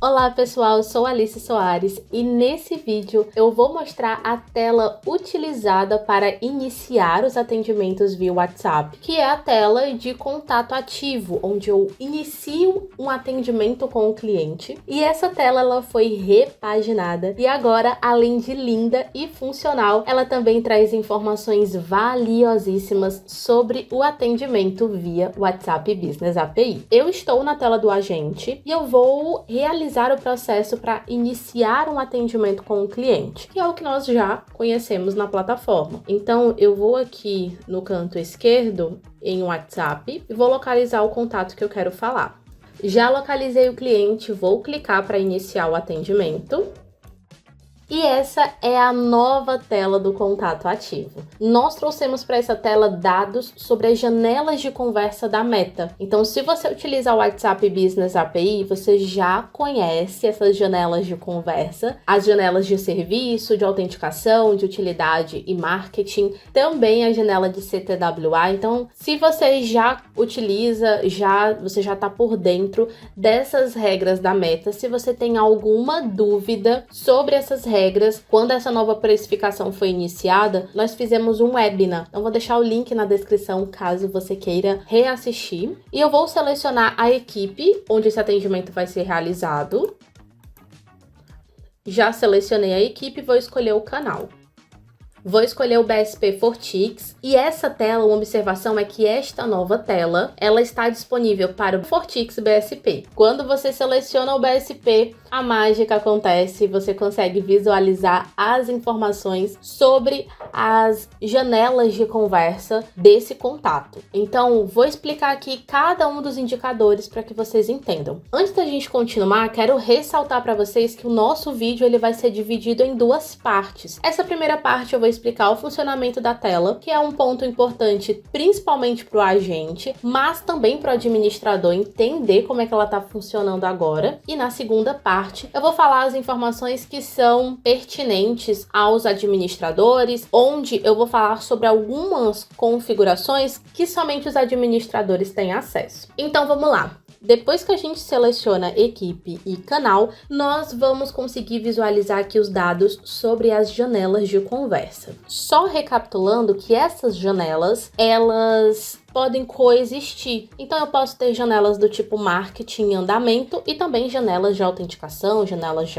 Olá pessoal, eu sou Alice Soares e nesse vídeo eu vou mostrar a tela utilizada para iniciar os atendimentos via WhatsApp, que é a tela de contato ativo, onde eu inicio um atendimento com o cliente. E essa tela ela foi repaginada e agora, além de linda e funcional, ela também traz informações valiosíssimas sobre o atendimento via WhatsApp Business API. Eu estou na tela do agente e eu vou realizar o processo para iniciar um atendimento com o cliente, que é o que nós já conhecemos na plataforma. Então, eu vou aqui no canto esquerdo em WhatsApp e vou localizar o contato que eu quero falar. Já localizei o cliente, vou clicar para iniciar o atendimento. E essa é a nova tela do contato ativo. Nós trouxemos para essa tela dados sobre as janelas de conversa da Meta. Então, se você utiliza o WhatsApp Business API, você já conhece essas janelas de conversa, as janelas de serviço, de autenticação, de utilidade e marketing, também a janela de CTWA. Então, se você já utiliza, você já está por dentro dessas regras da Meta. Se você tem alguma dúvida sobre essas regras, quando essa nova precificação foi iniciada, nós fizemos um webinar. Então, vou deixar o link na descrição caso você queira reassistir. E eu vou selecionar a equipe onde esse atendimento vai ser realizado. Já selecionei a equipe e vou escolher o canal. Vou escolher o BSP Fortix e essa tela, uma observação é que esta nova tela, ela está disponível para o Fortix BSP. Quando você seleciona o BSP, a mágica acontece, você consegue visualizar as informações sobre as janelas de conversa desse contato. Então, vou explicar aqui cada um dos indicadores para que vocês entendam. Antes da gente continuar, quero ressaltar para vocês que o nosso vídeo ele vai ser dividido em duas partes. Essa primeira parte eu vou explicar o funcionamento da tela, que é um ponto importante principalmente para o agente, mas também para o administrador entender como é que ela está funcionando agora. E na segunda parte, eu vou falar as informações que são pertinentes aos administradores, onde eu vou falar sobre algumas configurações que somente os administradores têm acesso. Então vamos lá. Depois que a gente seleciona equipe e canal, nós vamos conseguir visualizar aqui os dados sobre as janelas de conversa. Só recapitulando que essas janelas, elas podem coexistir. Então, eu posso ter janelas do tipo marketing em andamento e também janelas de autenticação, janelas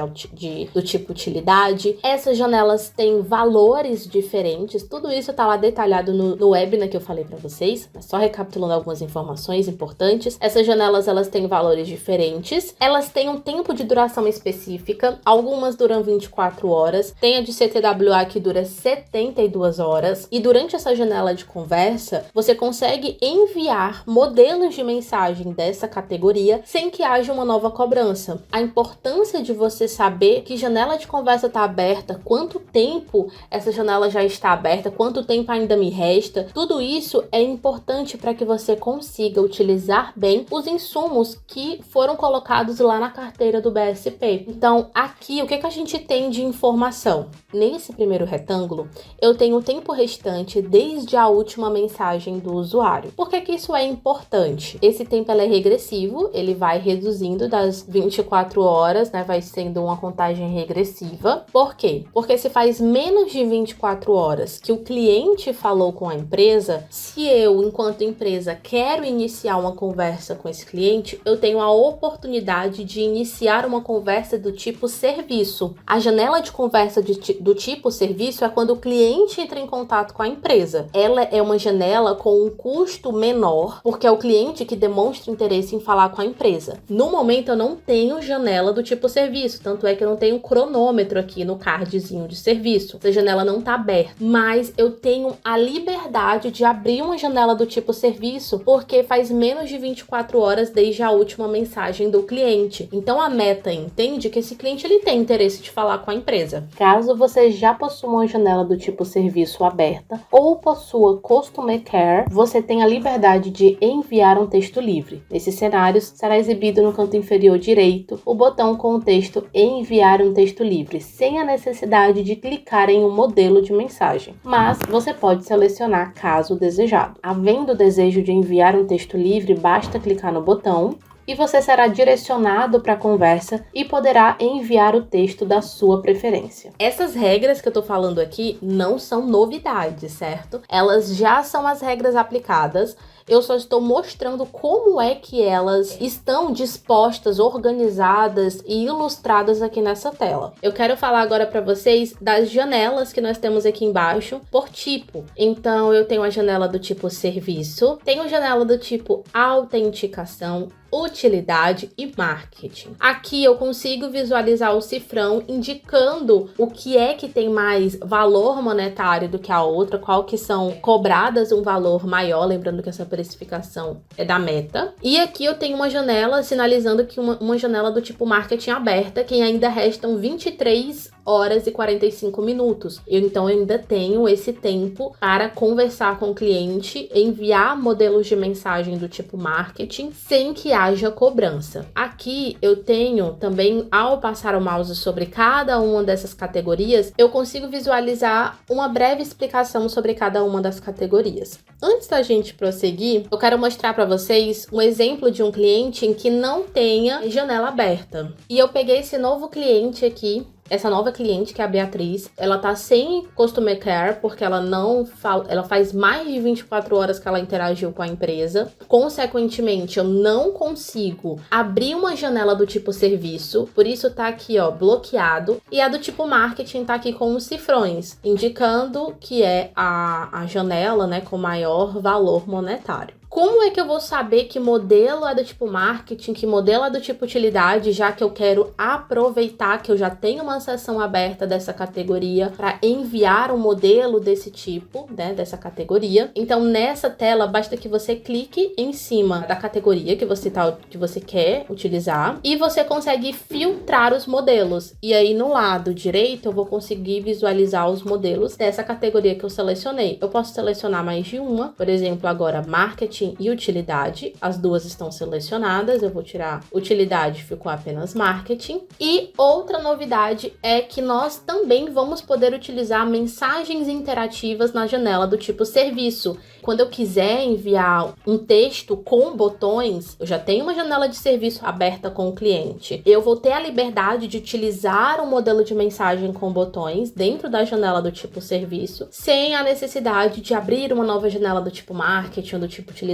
do tipo utilidade. Essas janelas têm valores diferentes. Tudo isso tá lá detalhado no webinar que eu falei para vocês. Mas só recapitulando algumas informações importantes. Essas janelas, elas têm valores diferentes. Elas têm um tempo de duração específica. Algumas duram 24 horas. Tem a de CTWA que dura 72 horas. E durante essa janela de conversa, você consegue enviar modelos de mensagem dessa categoria sem que haja uma nova cobrança. A importância de você saber que janela de conversa está aberta, quanto tempo essa janela já está aberta, quanto tempo ainda me resta, tudo isso é importante para que você consiga utilizar bem os insumos que foram colocados lá na carteira do BSP. Então, aqui, o que a gente tem de informação? Nesse primeiro retângulo, eu tenho o tempo restante desde a última mensagem do usuário. Por que isso é importante? Esse tempo é regressivo, ele vai reduzindo das 24 horas, né? Vai sendo uma contagem regressiva. Por quê? Porque se faz menos de 24 horas que o cliente falou com a empresa, se eu, enquanto empresa, quero iniciar uma conversa com esse cliente, eu tenho a oportunidade de iniciar uma conversa do tipo serviço. A janela de conversa do tipo serviço é quando o cliente entra em contato com a empresa. Ela é uma janela com um custo menor, porque é o cliente que demonstra interesse em falar com a empresa. No momento, eu não tenho janela do tipo serviço, tanto é que eu não tenho cronômetro aqui no cardzinho de serviço. Essa janela não está aberta, mas eu tenho a liberdade de abrir uma janela do tipo serviço, porque faz menos de 24 horas desde a última mensagem do cliente. Então, a Meta entende que esse cliente ele tem interesse de falar com a empresa. Caso você já possua uma janela do tipo serviço aberta ou possua Customer Care, você tem a liberdade de enviar um texto livre. Nesses cenários, será exibido no canto inferior direito o botão com o texto Enviar um texto livre, sem a necessidade de clicar em um modelo de mensagem, mas você pode selecionar caso desejado. Havendo o desejo de enviar um texto livre, basta clicar no botão e você será direcionado para a conversa e poderá enviar o texto da sua preferência. Essas regras que eu tô falando aqui não são novidades, certo? Elas já são as regras aplicadas. Eu só estou mostrando como é que elas estão dispostas, organizadas e ilustradas aqui nessa tela. Eu quero falar agora para vocês das janelas que nós temos aqui embaixo por tipo. Então, eu tenho a janela do tipo serviço, tenho a janela do tipo autenticação, utilidade e marketing. Aqui eu consigo visualizar o cifrão indicando o que é que tem mais valor monetário do que a outra, qual que são cobradas um valor maior, lembrando que essa precificação é da meta. E aqui eu tenho uma janela sinalizando que uma janela do tipo marketing aberta, que ainda restam 23 horas e 45 minutos. Então eu ainda tenho esse tempo para conversar com o cliente, enviar modelos de mensagem do tipo marketing sem que haja cobrança. Aqui eu tenho também, ao passar o mouse sobre cada uma dessas categorias, eu consigo visualizar uma breve explicação sobre cada uma das categorias. Antes da gente prosseguir, eu quero mostrar para vocês um exemplo de um cliente em que não tenha janela aberta. E eu peguei esse novo cliente aqui, essa nova cliente, que é a Beatriz, ela tá sem Customer Care, porque ela faz mais de 24 horas que ela interagiu com a empresa. Consequentemente, eu não consigo abrir uma janela do tipo serviço, por isso tá aqui, ó, bloqueado. E a do tipo marketing tá aqui com os cifrões, indicando que é a janela, né, com maior valor monetário. Como é que eu vou saber que modelo é do tipo marketing, que modelo é do tipo utilidade, já que eu quero aproveitar que eu já tenho uma seção aberta dessa categoria para enviar um modelo desse tipo, né, dessa categoria? Então, nessa tela, basta que você clique em cima da categoria que você quer utilizar e você consegue filtrar os modelos. E aí, no lado direito, eu vou conseguir visualizar os modelos dessa categoria que eu selecionei. Eu posso selecionar mais de uma, por exemplo, agora marketing e utilidade, as duas estão selecionadas, eu vou tirar utilidade, ficou apenas marketing. E outra novidade é que nós também vamos poder utilizar mensagens interativas na janela do tipo serviço. Quando eu quiser enviar um texto com botões, eu já tenho uma janela de serviço aberta com o cliente. Eu vou ter a liberdade de utilizar um modelo de mensagem com botões dentro da janela do tipo serviço, sem a necessidade de abrir uma nova janela do tipo marketing ou do tipo utilidade,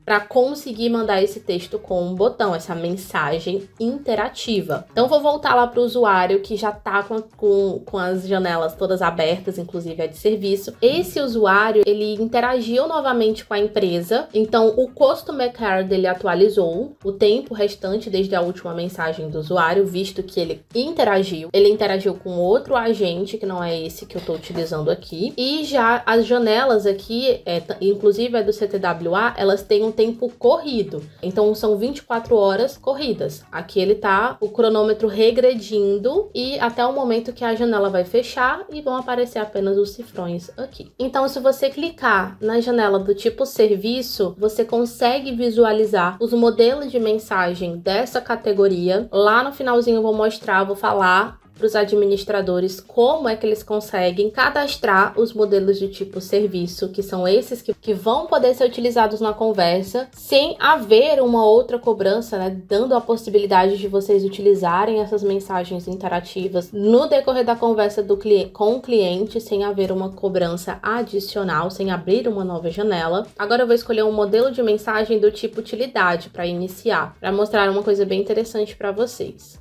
para conseguir mandar esse texto com um botão, essa mensagem interativa. Então, vou voltar lá para o usuário que já está com as janelas todas abertas, inclusive a de serviço. Esse usuário, ele interagiu novamente com a empresa, então o Customer Care dele atualizou o tempo restante desde a última mensagem do usuário, visto que ele interagiu com outro agente, que não é esse que eu estou utilizando aqui, e já as janelas aqui, inclusive a do CTWA, elas têm um tempo corrido. Então, são 24 horas corridas. Aqui ele tá, o cronômetro regredindo e até o momento que a janela vai fechar e vão aparecer apenas os cifrões aqui. Então, se você clicar na janela do tipo serviço, você consegue visualizar os modelos de mensagem dessa categoria. Lá no finalzinho eu vou falar para os administradores como é que eles conseguem cadastrar os modelos de tipo serviço, que são esses que vão poder ser utilizados na conversa, sem haver uma outra cobrança, né, dando a possibilidade de vocês utilizarem essas mensagens interativas no decorrer da conversa com o cliente, sem haver uma cobrança adicional, sem abrir uma nova janela. Agora eu vou escolher um modelo de mensagem do tipo utilidade para iniciar, para mostrar uma coisa bem interessante para vocês.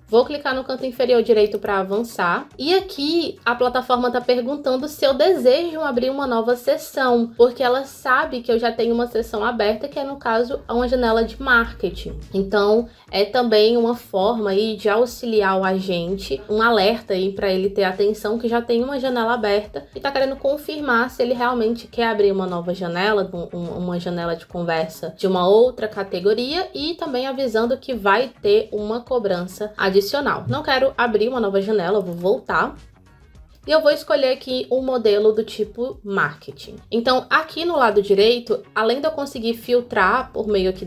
Vou clicar no canto inferior direito para avançar. E aqui a plataforma está perguntando se eu desejo abrir uma nova sessão, porque ela sabe que eu já tenho uma sessão aberta, que é, no caso, uma janela de marketing. Então, é também uma forma aí de auxiliar o agente, um alerta aí para ele ter atenção que já tem uma janela aberta e está querendo confirmar se ele realmente quer abrir uma nova janela, uma janela de conversa de uma outra categoria, e também avisando que vai ter uma cobrança adicional. Não quero abrir uma nova janela, vou voltar. e eu vou escolher aqui um modelo do tipo marketing. Então, aqui no lado direito, além de eu conseguir filtrar por meio aqui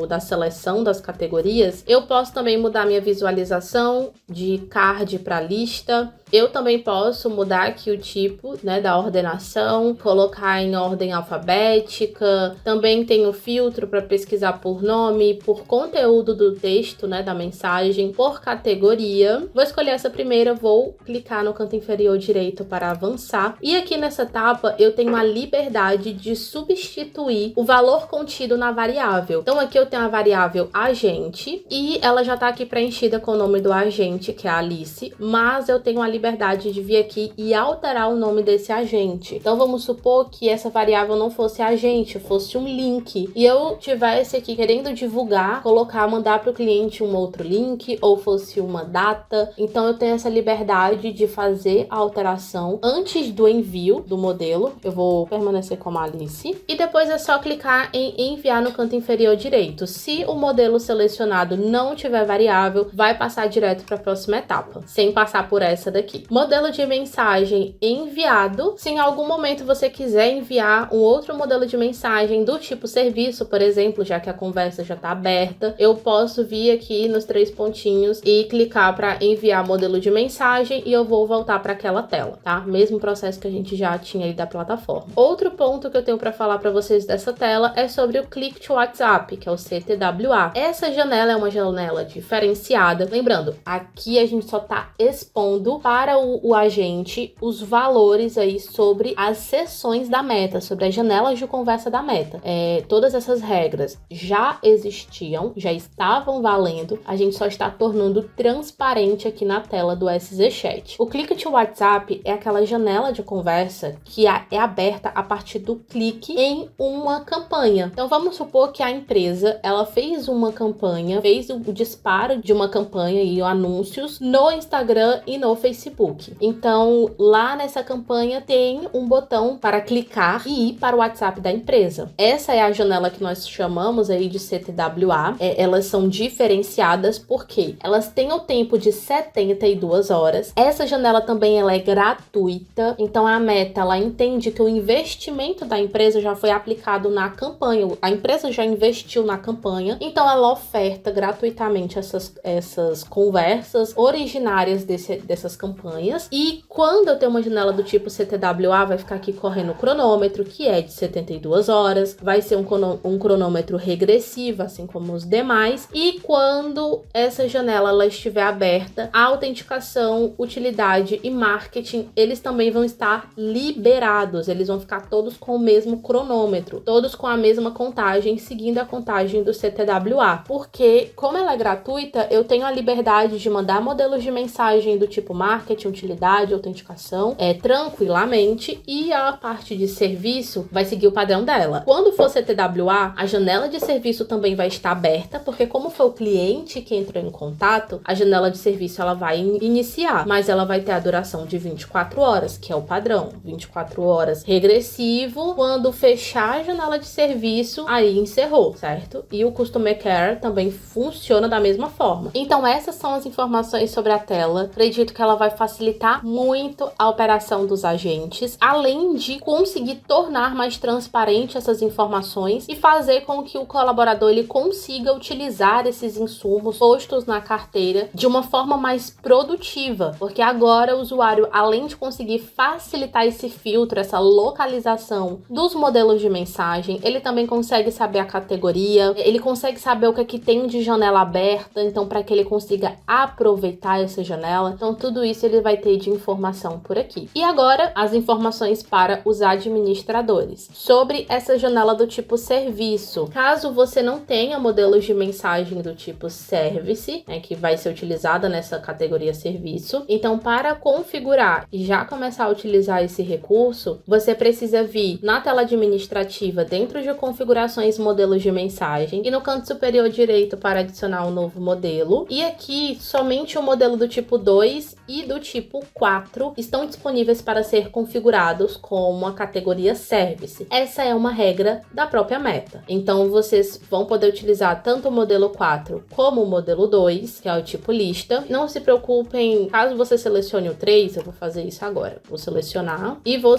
da seleção das categorias, eu posso também mudar minha visualização de card para lista. Eu também posso mudar aqui o tipo, né, da ordenação, colocar em ordem alfabética. Também tem o filtro para pesquisar por nome, por conteúdo do texto, né, da mensagem, por categoria. Vou escolher essa primeira, vou clicar no canto inferior direito para avançar. E aqui nessa etapa eu tenho a liberdade de substituir o valor contido na variável. Então aqui eu tenho a variável agente e ela já está aqui preenchida com o nome do agente, que é a Alice, mas eu tenho a liberdade de vir aqui e alterar o nome desse agente. Então vamos supor que essa variável não fosse agente, fosse um link, e eu tivesse aqui querendo divulgar, mandar para o cliente um outro link, ou fosse uma data. Então eu tenho essa liberdade de fazer a alteração antes do envio do modelo. Eu vou permanecer como Alice e depois é só clicar em enviar no canto inferior direito. Se o modelo selecionado não tiver variável, vai passar direto para a próxima etapa, sem passar por essa daqui. Modelo de mensagem enviado. Se em algum momento você quiser enviar um outro modelo de mensagem do tipo serviço, por exemplo, já que a conversa já está aberta, eu posso vir aqui nos 3 pontinhos e clicar para enviar modelo de mensagem e eu vou voltar para aquela tela, tá? Mesmo processo que a gente já tinha aí da plataforma. Outro ponto que eu tenho para falar para vocês dessa tela é sobre o Click to WhatsApp, que é o CTWA. Essa janela é uma janela diferenciada. Lembrando, aqui a gente só está expondo para o agente os valores aí sobre as sessões da Meta, sobre as janelas de conversa da Meta. Todas essas regras já existiam, já estavam valendo, a gente só está tornando transparente aqui na tela do SZ Chat. O Click to WhatsApp é aquela janela de conversa que é aberta a partir do clique em uma campanha. Então vamos supor que a empresa, ela fez uma campanha, fez o disparo de uma campanha e anúncios no Instagram e no Facebook. Então, lá nessa campanha tem um botão para clicar e ir para o WhatsApp da empresa. Essa é a janela que nós chamamos aí de CTWA. Elas são diferenciadas porque elas têm o tempo de 72 horas. Essa janela também ela é gratuita. Então, a Meta ela entende que o investimento da empresa já foi aplicado na campanha. A empresa já investiu na campanha. Então, ela oferta gratuitamente essas conversas originárias dessas campanhas. E quando eu tenho uma janela do tipo CTWA, vai ficar aqui correndo o cronômetro, que é de 72 horas. Vai ser um cronômetro regressivo, assim como os demais. E quando essa janela ela estiver aberta, a autenticação, utilidade e marketing, eles também vão estar liberados. Eles vão ficar todos com o mesmo cronômetro, todos com a mesma contagem, seguindo a contagem do CTWA. Porque, como ela é gratuita, eu tenho a liberdade de mandar modelos de mensagem do tipo marketing, utilidade, autenticação, tranquilamente, e a parte de serviço vai seguir o padrão dela. Quando for CTWA, a janela de serviço também vai estar aberta, porque como foi o cliente que entrou em contato, a janela de serviço ela vai iniciar, mas ela vai ter a duração de 24 horas, que é o padrão, 24 horas regressivo. Quando fechar a janela de serviço, aí encerrou, certo? E o Customer Care também funciona da mesma forma. Então essas são as informações sobre a tela. Acredito que ela vai facilitar muito a operação dos agentes, além de conseguir tornar mais transparente essas informações e fazer com que o colaborador ele consiga utilizar esses insumos postos na carteira de uma forma mais produtiva, porque agora o usuário, além de conseguir facilitar esse filtro, essa localização dos modelos de mensagem, ele também consegue saber a categoria, ele consegue saber o que é que tem de janela aberta, então para que ele consiga aproveitar essa janela. Então tudo isso ele vai ter de informação por aqui. E agora as informações para os administradores sobre essa janela do tipo serviço. Caso você não tenha modelos de mensagem do tipo service, que vai ser utilizada nessa categoria serviço, então para configurar e já começar a utilizar esse recurso, você precisa vir na tela administrativa dentro de configurações modelos de mensagem e no canto superior direito para adicionar um novo modelo. E aqui somente o modelo do tipo 2 e do tipo 4 estão disponíveis para ser configurados como a categoria Service. Essa é uma regra da própria Meta. Então vocês vão poder utilizar tanto o modelo 4 como o modelo 2, que é o tipo lista. Não se preocupem, caso você selecione o 3, eu vou fazer isso agora. Vou selecionar e vou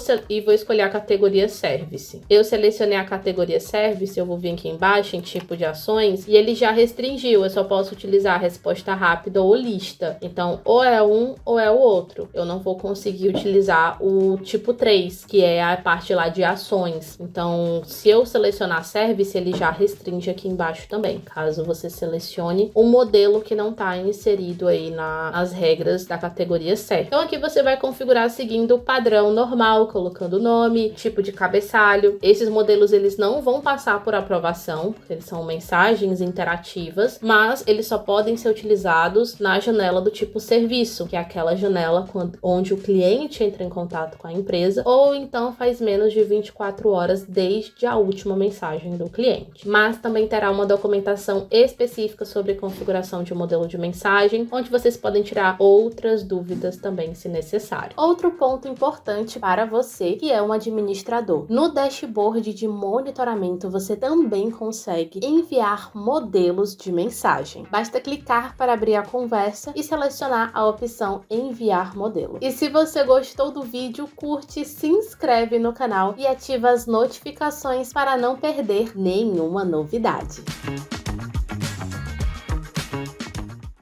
escolher a categoria Service. Eu selecionei a categoria Service, eu vou vir aqui embaixo em tipo de ações e ele já restringiu, eu só posso utilizar a resposta rápida ou lista. Então, ou é um ou é o outro. Eu não vou conseguir utilizar o tipo 3, que é a parte lá de ações. Então, se eu selecionar Service, ele já restringe aqui embaixo também, caso você selecione um modelo que não está inserido aí nas regras da categoria Service. Então, aqui você vai configurar seguindo o padrão normal, colocando o nome, tipo de cabeçalho. Esses modelos, eles não vão passar por aprovação, porque eles são mensagens interativas, mas eles só podem ser utilizados na janela do tipo serviço, que é aquela janela onde o cliente entra em contato com a empresa, ou então faz menos de 24 horas desde a última mensagem do cliente. Mas também terá uma documentação específica sobre configuração de modelo de mensagem, onde vocês podem tirar outras dúvidas também, se necessário. Outro ponto importante para você que é um administrador. No dashboard de monitoramento, você também consegue enviar modelos de mensagem. Basta clicar para abrir a conversa e selecionar a opção enviar modelo. E se você gostou do vídeo, curte, se inscreve no canal e ativa as notificações para não perder nenhuma novidade.